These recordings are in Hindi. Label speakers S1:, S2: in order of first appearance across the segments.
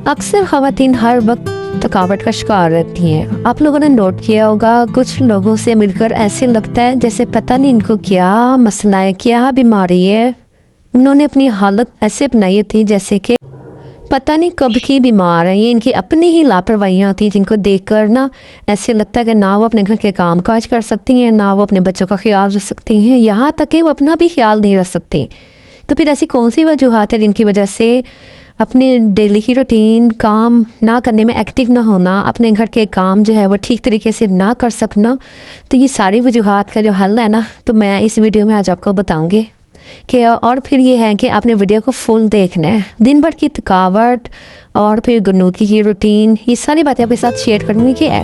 S1: अक्सर ख़वातीन हर वक्त थकावट का शिकार रहती हैं। आप लोगों ने नोट किया होगा, कुछ लोगों से मिलकर ऐसे लगता है जैसे पता नहीं इनको क्या मसला है, क्या बीमारी है। उन्होंने अपनी हालत ऐसे बनाई थी जैसे कि पता नहीं कब की बीमार है। ये इनकी अपनी ही लापरवाहियाँ होती हैं जिनको देखकर ना ऐसे लगता है कि ना वो अपने घर के काम काज कर सकती हैं, ना वो अपने बच्चों का ख्याल रख सकती हैं, यहाँ तक कि वो अपना भी ख्याल नहीं रख सकती। तो फिर ऐसी कौन सी वजूहत है जिनकी वजह से अपने डेली की रूटीन काम ना करने में एक्टिव ना होना, अपने घर के काम जो है वो ठीक तरीके से ना कर सकना। तो ये सारी वजूहत का जो हल है ना, तो मैं इस वीडियो में आज आपको बताऊंगी कि और फिर ये है कि आपने वीडियो को फुल देखना है। दिन भर की थकावट और फिर गुनूदगी की रूटीन, ये सारी बातें आपके साथ शेयर करने की है।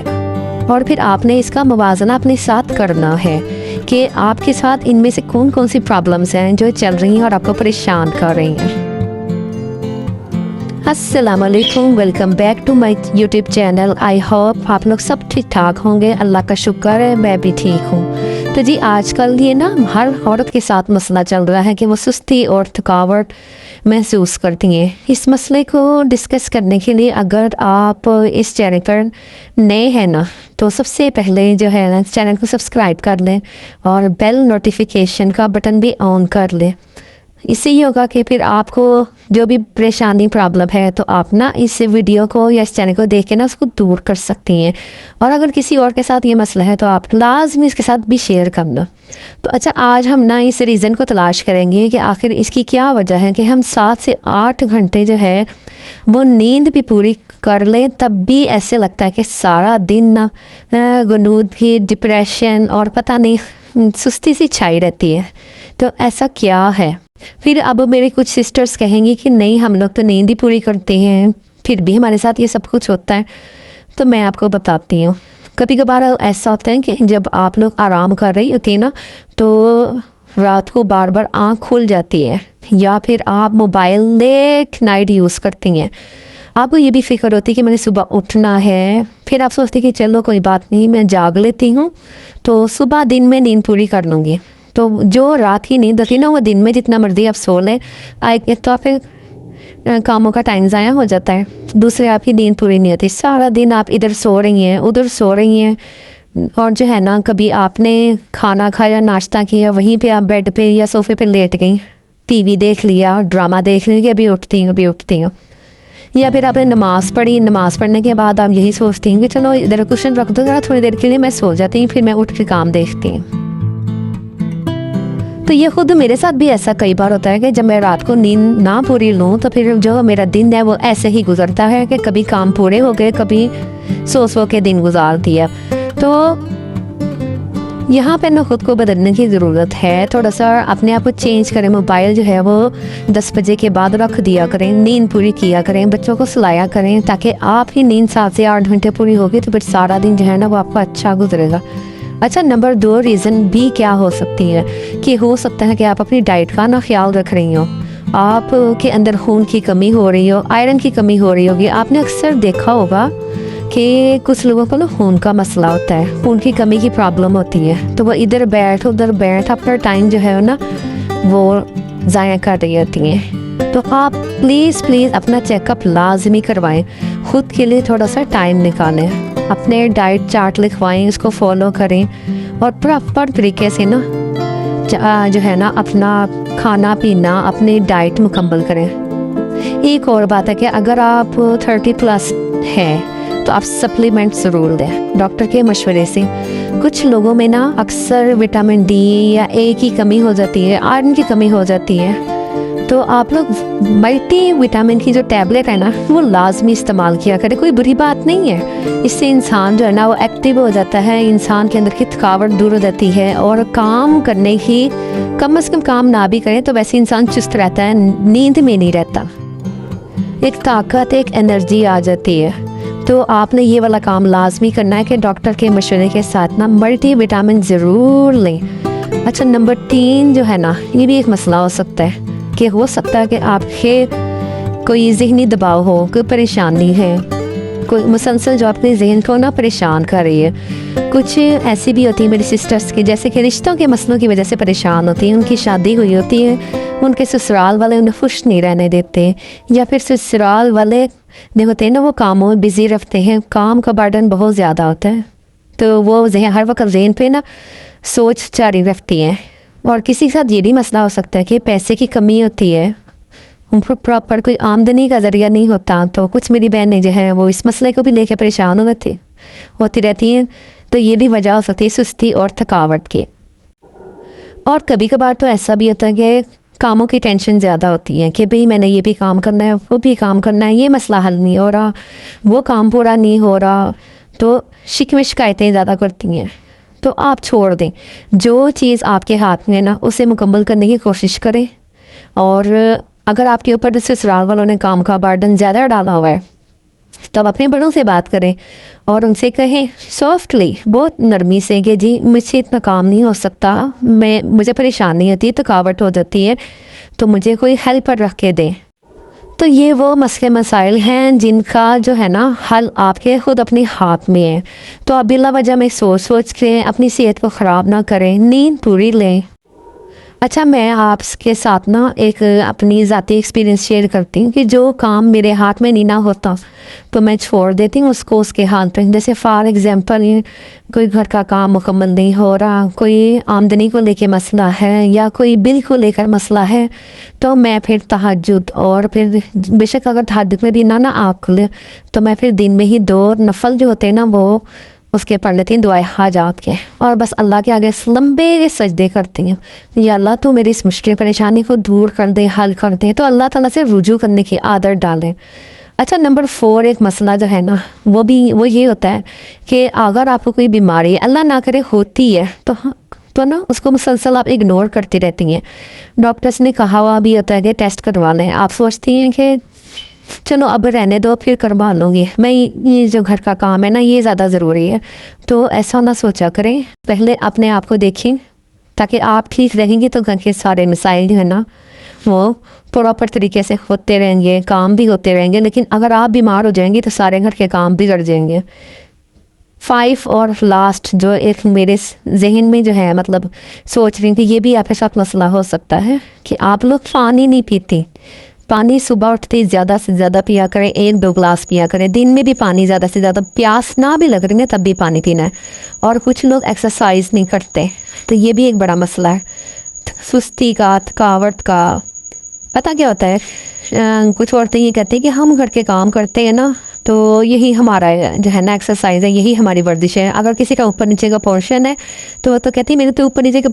S1: और फिर आपने इसका मुवाजना अपने साथ करना है कि आपके साथ इनमें से कौन कौन सी प्रॉब्लम्स हैं जो चल रही हैं और आपको परेशान कर रही हैं। अस्सलामुअलैकुम, welcome back to my YouTube channel. I hope आप लोग सब ठीक ठाक होंगे। अल्लाह का शुक्र है मैं भी ठीक हूँ। तो जी आजकल ये ना हर औरत के साथ मसला चल रहा है कि वो सुस्ती और थकावट महसूस करती हैं। इस मसले को डिस्कस करने के लिए अगर आप इस चैनल पर नए हैं ना, तो सबसे पहले जो है ना चैनल को सब्सक्राइब कर लें और बेल नोटिफिकेशन का बटन भी ऑन कर लें। इससे ये होगा कि फिर आपको जो भी परेशानी प्रॉब्लम है तो आप ना इस वीडियो को या इस चैनल को देख के ना उसको दूर कर सकती हैं। और अगर किसी और के साथ ये मसला है तो आप लाजमी इसके साथ भी शेयर करना। तो अच्छा, आज हम ना इस रीज़न को तलाश करेंगे कि आखिर इसकी क्या वजह है कि हम 7 से 8 घंटे जो है वो नींद भी पूरी कर लें तब भी ऐसे लगता है कि सारा दिन ना गुनूदगी, डिप्रेशन और पता नहीं सुस्ती सी छाई रहती है। तो ऐसा क्या है? फिर अब मेरे कुछ सिस्टर्स कहेंगी कि नहीं, हम लोग तो नींद ही पूरी करते हैं, फिर भी हमारे साथ ये सब कुछ होता है। तो मैं आपको बताती हूँ, कभी कभार ऐसा होता है कि जब आप लोग आराम कर रही होती है ना, तो रात को बार बार आँख खुल जाती है या फिर आप मोबाइल लेट नाइट यूज़ करती हैं। आपको ये भी फिक्र होती है कि मैंने सुबह उठना है, फिर आप सोचते कि चलो कोई बात नहीं, मैं जाग लेती हूँ तो सुबह दिन में नींद पूरी कर लूँगी। तो जो रात की नींद होती है ना, वो दिन में जितना मर्जी आप सो लें, एक तो फिर कामों का टाइम ज़ाया हो जाता है, दूसरे आपकी नींद पूरी नहीं होती। सारा दिन आप इधर सो रही हैं, उधर सो रही हैं, और जो है ना कभी आपने खाना खाया, नाश्ता किया, वहीं पे आप बेड पे या सोफे पे लेट गई, टीवी देख लिया, ड्रामा देख लिया कि अभी उठती हूँ। या फिर आपने नमाज़ पढ़ी, नमाज़ पढ़ने के बाद आप यही सोचती हैं कि चलो इधर कुशन रख दो, ज़रा थोड़ी देर के लिए मैं सो जाती हूँ, फिर मैं उठ के काम देखती हूँ। तो ये खुद मेरे साथ भी ऐसा कई बार होता है कि जब मैं रात को नींद ना पूरी लूँ तो फिर जो मेरा दिन है वो ऐसे ही गुजरता है कि कभी काम पूरे हो गए, कभी सो के दिन गुजार दिया। तो यहाँ पे ना खुद को बदलने की ज़रूरत है, थोड़ा सा अपने आप को चेंज करें। मोबाइल जो है वो 10 बजे के बाद रख दिया करें, नींद पूरी किया करें, बच्चों को सुलाया करें, ताकि आपकी नींद 7 से 8 घंटे पूरी होगी तो फिर सारा दिन जो है ना वो आपका अच्छा गुजरेगा। अच्छा, नंबर 2 रीज़न भी क्या हो सकती है कि हो सकता है कि आप अपनी डाइट का ना ख्याल रख रही हो, आप के अंदर खून की कमी हो रही हो, आयरन की कमी हो रही होगी। आपने अक्सर देखा होगा कि कुछ लोगों को ना खून का मसला होता है, खून की कमी की प्रॉब्लम होती है, तो वो इधर बैठ उधर बैठ अपना टाइम जो है ना वो ज़ाया कर रही होती हैं। तो आप प्लीज़ अपना चेकअप लाजमी करवाएं, खुद के लिए थोड़ा सा टाइम निकालें, अपने डाइट चार्ट लिखवाएं, उसको फॉलो करें और प्रॉपर तरीके से ना जो है ना अपना खाना पीना, अपनी डाइट मुकम्मल करें। एक और बात है कि अगर आप 30+ हैं तो आप सप्लीमेंट ज़रूर दें डॉक्टर के मशवरे से। कुछ लोगों में ना अक्सर विटामिन डी या ए की कमी हो जाती है, आयरन की कमी हो जाती है, तो आप लोग मल्टी विटामिन की जो टैबलेट है ना वो लाजमी इस्तेमाल किया करें। कोई बुरी बात नहीं है, इससे इंसान जो है ना वो एक्टिव हो जाता है, इंसान के अंदर की थकावट दूर हो जाती है और काम करने की कम से कम काम ना भी करें तो वैसे इंसान चुस्त रहता है, नींद में नहीं रहता, एक ताकत, एक एनर्जी आ जाती है। तो आपने ये वाला काम लाजमी करना है कि डॉक्टर के मशवरे के साथ ना मल्टी विटामिन ज़रूर लें। अच्छा, नंबर 3 जो है ना, ये भी एक मसला हो सकता है कि हो सकता है कि आपके कोई ज़हनी दबाव हो, कोई परेशानी है, कोई मुसलसल जो अपने जहन को ना परेशान कर रही है। कुछ ऐसी भी होती है मेरी सिस्टर्स की, जैसे कि रिश्तों के मसलों की वजह से परेशान होती हैं, उनकी शादी हुई होती है, उनके ससुराल वाले उन्हें खुश नहीं रहने देते, या फिर ससुराल वाले नहीं होते हैं ना, वो कामों में बिज़ी रखते हैं, काम का बर्डन बहुत ज़्यादा होता है, तो वो हर वक्त जहन पे ना सोच जारी रखती हैं। और किसी के साथ ये भी मसला हो सकता है कि पैसे की कमी होती है, उनको प्रॉपर कोई आमदनी का ज़रिया नहीं होता। तो कुछ मेरी बहनें जो है वो इस मसले को भी लेकर परेशान होती रहती हैं। तो ये भी वजह हो सकती है सुस्ती और थकावट की। और कभी कभार तो ऐसा भी होता है कि कामों की टेंशन ज़्यादा होती है कि भाई मैंने ये भी काम करना है, वो भी काम करना है, ये मसला हल नहीं हो रहा, वो काम पूरा नहीं हो रहा, तो शिकायतें ज़्यादा करती हैं। तो आप छोड़ दें, जो चीज़ आपके हाथ में है ना उसे मुकम्मल करने की कोशिश करें। और अगर आपके ऊपर ससुराल वालों ने काम का बर्डन ज़्यादा डाला हुआ है, तब अपने बड़ों से बात करें और उनसे कहें सॉफ्टली, बहुत नरमी से, कि जी मुझसे इतना काम नहीं हो सकता, मुझे परेशानी होती है, थकावट हो जाती है, तो मुझे कोई हेल्पर रख के दें। तो ये वो मसले मसाइल हैं जिनका जो है ना हल आपके ख़ुद अपने हाथ में है। तो आप बिला वजह में सोच के अपनी सेहत को ख़राब ना करें, नींद पूरी लें। अच्छा, मैं आपके साथ ना एक अपनी ज़ाती एक्सपीरियंस शेयर करती हूँ कि जो काम मेरे हाथ में नहीं ना होता तो मैं छोड़ देती हूँ उसको उसके हाथ पे। जैसे फॉर एग्ज़ाम्पल, कोई घर का काम मुकम्मल नहीं हो रहा, कोई आमदनी को लेके मसला है या कोई बिल को लेकर मसला है, तो मैं फिर तहज्जुद, और फिर बेशक अगर तहज्जुद में भी ना आप खुले, तो मैं फिर दिन में ही 2 नफल जो होते हैं ना वो उसके पढ़ लेती हैं, दुआए हाजात के, और बस अल्लाह के आगे लंबे सजदे करती हैं, या अल्लाह तू मेरी इस मुश्किल परेशानी को दूर कर दे, हल कर दे। तो अल्लाह ताला से रुजू करने की आदत डालें। अच्छा, नंबर 4 एक मसला जो है ना वो ये होता है कि अगर आपको कोई बीमारी अल्लाह ना करे होती है तो ना उसको मुसलसल आप इग्नोर करती रहती हैं। डॉक्टर्स ने कहा हुआ भी होता है कि टेस्ट करवा लें, आप सोचती हैं कि चलो अब रहने दो, फिर करवा लूँगी, मैं ये जो घर का काम है ना ये ज़्यादा ज़रूरी है। तो ऐसा ना सोचा करें, पहले अपने आप को देखें, ताकि आप ठीक रहेंगे तो घर के सारे मसाइल जो है ना वो प्रॉपर तरीके से होते रहेंगे, काम भी होते रहेंगे। लेकिन अगर आप बीमार हो जाएंगे तो सारे घर के काम बिगड़ जाएंगे। 5 और लास्ट जो एक मेरे जहन में जो है, मतलब सोच रही थी, ये भी आपके साथ मसला हो सकता है कि आप लोग पानी नहीं पीते। पानी सुबह उठते ही ज़्यादा से ज़्यादा पिया करें, 1-2 ग्लास पिया करें। दिन में भी पानी ज़्यादा से ज़्यादा, प्यास ना भी लग रही है तब भी पानी पीना है। और कुछ लोग एक्सरसाइज नहीं करते, तो ये भी एक बड़ा मसला है, सुस्ती का, थकावट का। पता क्या होता है, कुछ औरतें ये कहती हैं कि हम घर के काम करते हैं ना तो यही हमारा जो है ना एक्सरसाइज है, यही हमारी वर्जिश है। अगर किसी का ऊपर नीचे का पोर्शन है तो कहती है मेरे तो ऊपर नीचे के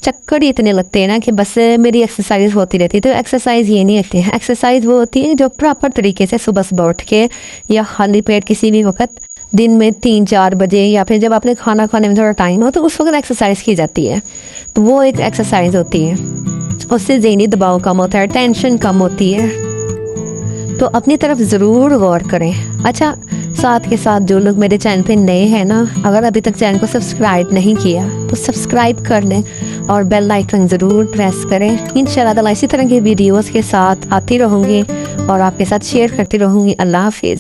S1: चक्कर ही इतने लगते हैं ना कि बस मेरी एक्सरसाइज होती रहती है। तो एक्सरसाइज ये नहीं होती है, एक्सरसाइज वो होती है जो प्रॉपर तरीके से सुबह सुबह उठ के या खाली पेट किसी भी वक्त दिन में 3-4 बजे या फिर जब आपने खाना खाने में थोड़ा टाइम हो तो उस वक्त एक्सरसाइज की जाती है। तो वो एक एक्सरसाइज होती है, उससे ज़हनी दबाव कम होता है, टेंशन कम होती है। तो अपनी तरफ ज़रूर गौर करें। अच्छा, साथ के साथ जो लोग मेरे चैनल पे नए हैं ना, अगर अभी तक चैनल को सब्सक्राइब नहीं किया तो सब्सक्राइब कर लें और बेल आइकन ज़रूर प्रेस करें। इंशाल्लाह इसी तरह की वीडियोस के साथ आती रहूँगी और आपके साथ शेयर करती रहूँगी। अल्लाह हाफिज़।